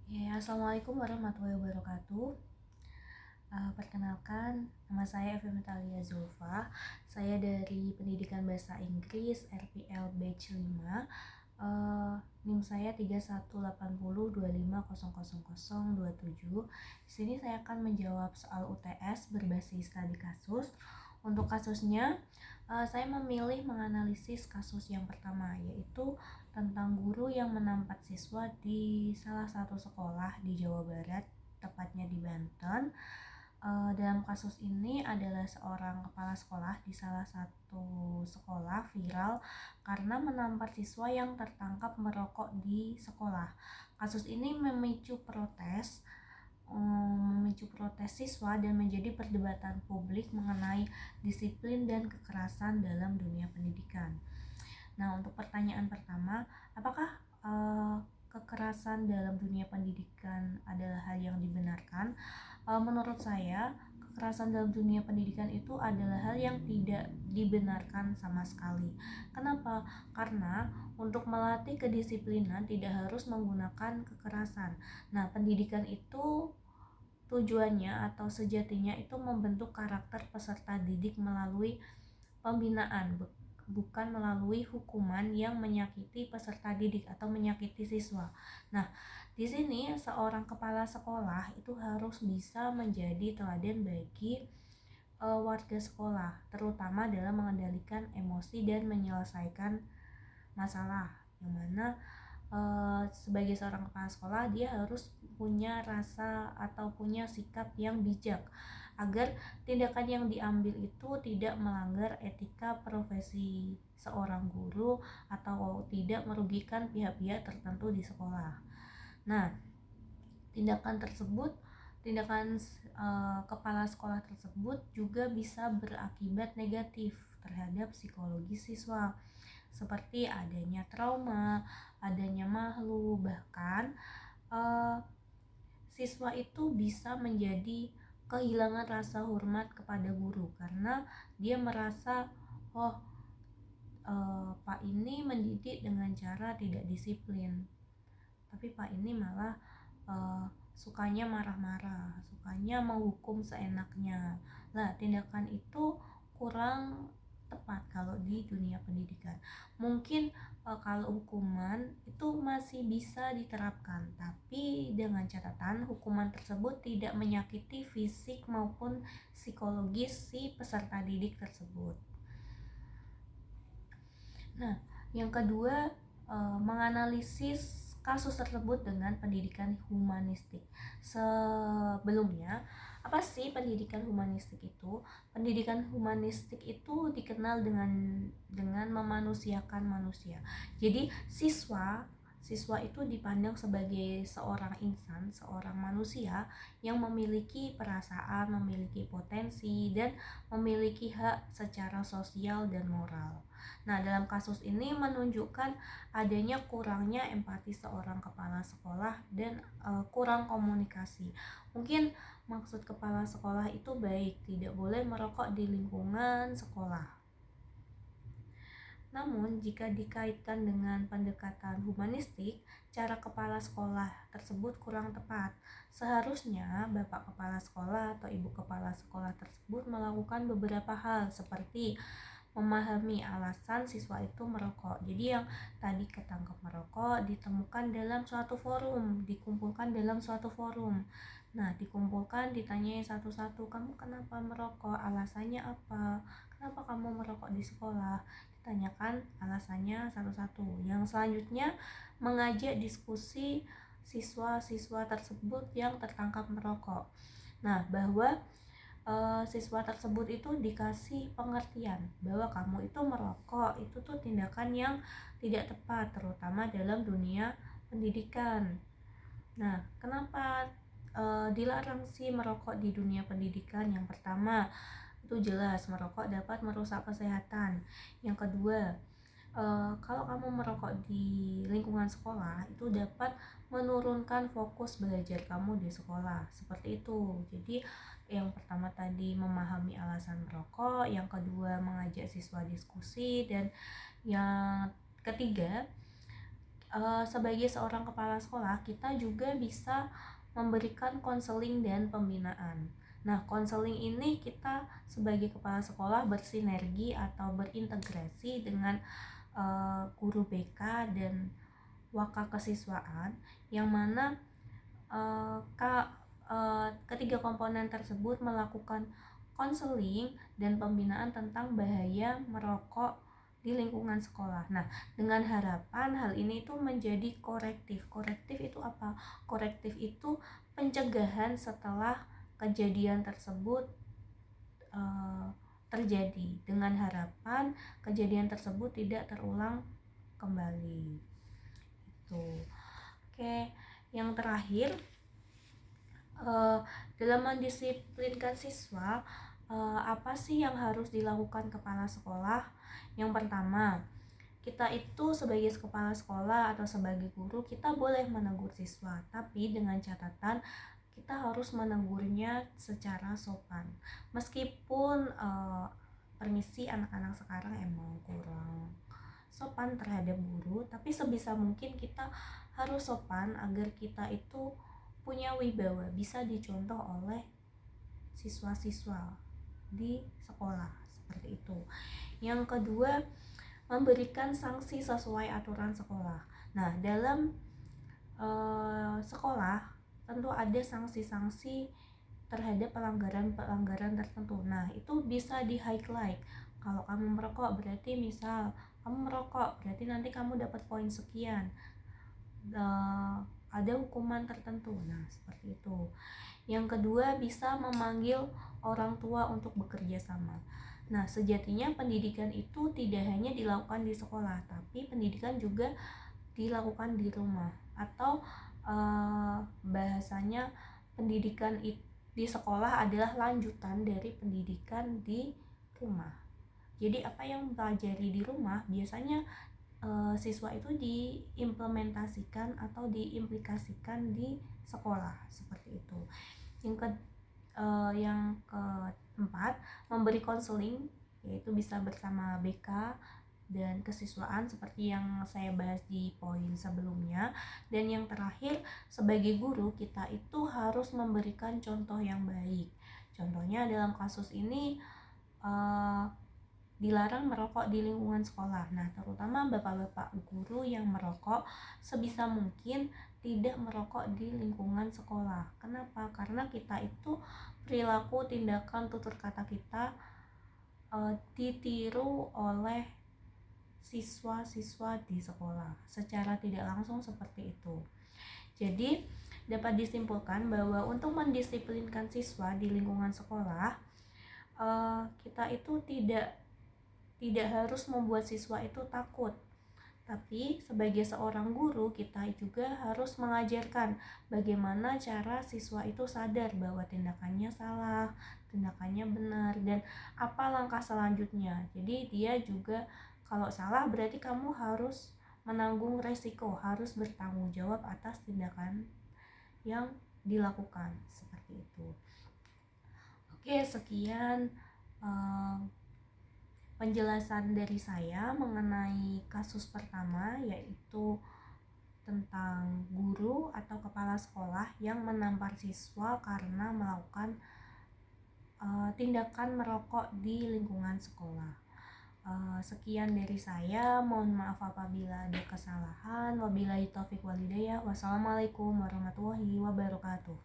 Ya, Assalamualaikum warahmatullahi wabarakatuh. Perkenalkan, nama saya Evi Metalia Zulfa. Saya dari Pendidikan Bahasa Inggris RPL Batch 5. NIM saya 318025000027. Di sini saya akan menjawab soal UTS berbasis studi kasus. Untuk kasusnya, saya memilih menganalisis kasus yang pertama, yaitu tentang guru yang menampat siswa di salah satu sekolah di Jawa Barat, tepatnya di Banten. Dalam kasus ini adalah seorang kepala sekolah di salah satu sekolah viral karena menampar siswa yang tertangkap merokok di sekolah. Kasus ini memicu protes siswa dan menjadi perdebatan publik mengenai disiplin dan kekerasan dalam dunia pendidikan. Nah, untuk pertanyaan pertama, apakah kekerasan dalam dunia pendidikan adalah hal yang dibenarkan? Menurut saya, kekerasan dalam dunia pendidikan itu adalah hal yang tidak dibenarkan sama sekali. Kenapa? Karena untuk melatih kedisiplinan tidak harus menggunakan kekerasan. Nah, pendidikan itu tujuannya atau sejatinya itu membentuk karakter peserta didik melalui pembinaan, bukan melalui hukuman yang menyakiti peserta didik atau menyakiti siswa. Nah, di sini seorang kepala sekolah itu harus bisa menjadi teladan bagi warga sekolah, terutama dalam mengendalikan emosi dan menyelesaikan masalah. Yang mana sebagai seorang kepala sekolah dia harus punya rasa atau punya sikap yang bijak agar tindakan yang diambil itu tidak melanggar etika profesi seorang guru atau tidak merugikan pihak-pihak tertentu di sekolah. Nah, tindakan kepala sekolah tersebut juga bisa berakibat negatif terhadap psikologi siswa, seperti adanya trauma, adanya malu, bahkan siswa itu bisa menjadi kehilangan rasa hormat kepada guru karena dia merasa, oh, Pak ini mendidik dengan cara tidak disiplin, tapi Pak ini malah sukanya marah-marah, sukanya menghukum seenaknya. Lah, tindakan itu kurang tepat kalau di dunia pendidikan. Mungkin kalau hukuman itu masih bisa diterapkan, tapi dengan catatan hukuman tersebut tidak menyakiti fisik maupun psikologis si peserta didik tersebut. Nah, yang kedua, menganalisis kasus tersebut dengan pendidikan humanistik. Sebelumnya, apa sih pendidikan humanistik itu? Pendidikan humanistik itu dikenal dengan memanusiakan manusia. Jadi, siswa itu dipandang sebagai seorang insan, seorang manusia yang memiliki perasaan, memiliki potensi, dan memiliki hak secara sosial dan moral. Nah, dalam kasus ini menunjukkan adanya kurangnya empati seorang kepala sekolah dan kurang komunikasi. Mungkin maksud kepala sekolah itu baik, tidak boleh merokok di lingkungan sekolah. Namun, jika dikaitkan dengan pendekatan humanistik, cara kepala sekolah tersebut kurang tepat. Seharusnya Bapak Kepala Sekolah atau Ibu Kepala Sekolah tersebut melakukan beberapa hal seperti memahami alasan siswa itu merokok. Jadi yang tadi ketangkep merokok ditemukan dalam suatu forum, dikumpulkan dalam suatu forum. Nah, dikumpulkan, ditanyai satu-satu, kamu kenapa merokok? Alasannya apa? Kenapa kamu merokok di sekolah? Ditanyakan alasannya satu-satu. Yang selanjutnya mengajak diskusi siswa-siswa tersebut yang tertangkap merokok. Nah, bahwa siswa tersebut itu dikasih pengertian bahwa kamu itu merokok itu tuh tindakan yang tidak tepat, terutama dalam dunia pendidikan. Nah, kenapa dilarang sih merokok di dunia pendidikan? Yang pertama, itu jelas merokok dapat merusak kesehatan. Yang kedua, kalau kamu merokok di lingkungan sekolah itu dapat menurunkan fokus belajar kamu di sekolah, seperti itu. Jadi yang pertama tadi memahami alasan merokok, yang kedua mengajak siswa diskusi, dan yang ketiga sebagai seorang kepala sekolah, kita juga bisa memberikan konseling dan pembinaan. Nah, konseling ini kita sebagai kepala sekolah bersinergi atau berintegrasi dengan guru BK dan waka kesiswaan, yang mana ketiga komponen tersebut melakukan konseling dan pembinaan tentang bahaya merokok di lingkungan sekolah. Nah, dengan harapan hal ini itu menjadi korektif. Korektif itu apa? Korektif itu pencegahan setelah kejadian tersebut terjadi, dengan harapan kejadian tersebut tidak terulang kembali. Itu. Oke, yang terakhir, dalam mendisiplinkan siswa, apa sih yang harus dilakukan kepala sekolah? Yang pertama, kita itu sebagai kepala sekolah atau sebagai guru, kita boleh menegur siswa, tapi dengan catatan kita harus menegurnya secara sopan. Meskipun permisi, anak-anak sekarang emang kurang sopan terhadap guru, tapi sebisa mungkin kita harus sopan agar kita itu punya wibawa, bisa dicontoh oleh siswa-siswa di sekolah, seperti itu. Yang kedua, memberikan sanksi sesuai aturan sekolah. Nah, dalam sekolah tentu ada sanksi-sanksi terhadap pelanggaran-pelanggaran tertentu. Nah, itu bisa di highlight. Kalau kamu merokok, berarti misal kamu merokok, berarti nanti kamu dapat poin sekian. Ada hukuman tertentu. Nah, seperti itu. Yang kedua, bisa memanggil orang tua untuk bekerja sama. Nah, sejatinya pendidikan itu tidak hanya dilakukan di sekolah, tapi pendidikan juga dilakukan di rumah. Atau bahasanya, pendidikan di sekolah adalah lanjutan dari pendidikan di rumah. Jadi apa yang pelajari di rumah biasanya siswa itu diimplementasikan atau diimplikasikan di sekolah, seperti itu. Yang keempat, memberi konseling, yaitu bisa bersama BK dan kesiswaan seperti yang saya bahas di poin sebelumnya. Dan yang terakhir, sebagai guru kita itu harus memberikan contoh yang baik. Contohnya dalam kasus ini dilarang merokok di lingkungan sekolah. Nah, terutama bapak-bapak guru yang merokok, sebisa mungkin tidak merokok di lingkungan sekolah. Kenapa? Karena kita itu perilaku, tindakan, tutur kata kita ditiru oleh siswa-siswa di sekolah secara tidak langsung, seperti itu. Jadi dapat disimpulkan bahwa untuk mendisiplinkan siswa di lingkungan sekolah, kita itu tidak harus membuat siswa itu takut, tapi sebagai seorang guru kita juga harus mengajarkan bagaimana cara siswa itu sadar bahwa tindakannya salah, tindakannya benar, dan apa langkah selanjutnya. Jadi dia juga, kalau salah berarti kamu harus menanggung resiko, harus bertanggung jawab atas tindakan yang dilakukan, seperti itu. Oke, sekian penjelasan dari saya mengenai kasus pertama, yaitu tentang guru atau kepala sekolah yang menampar siswa karena melakukan tindakan merokok di lingkungan sekolah. Sekian dari saya, mohon maaf apabila ada kesalahan. Wabillahi taufiq walhidayah. Wassalamualaikum warahmatullahi wabarakatuh.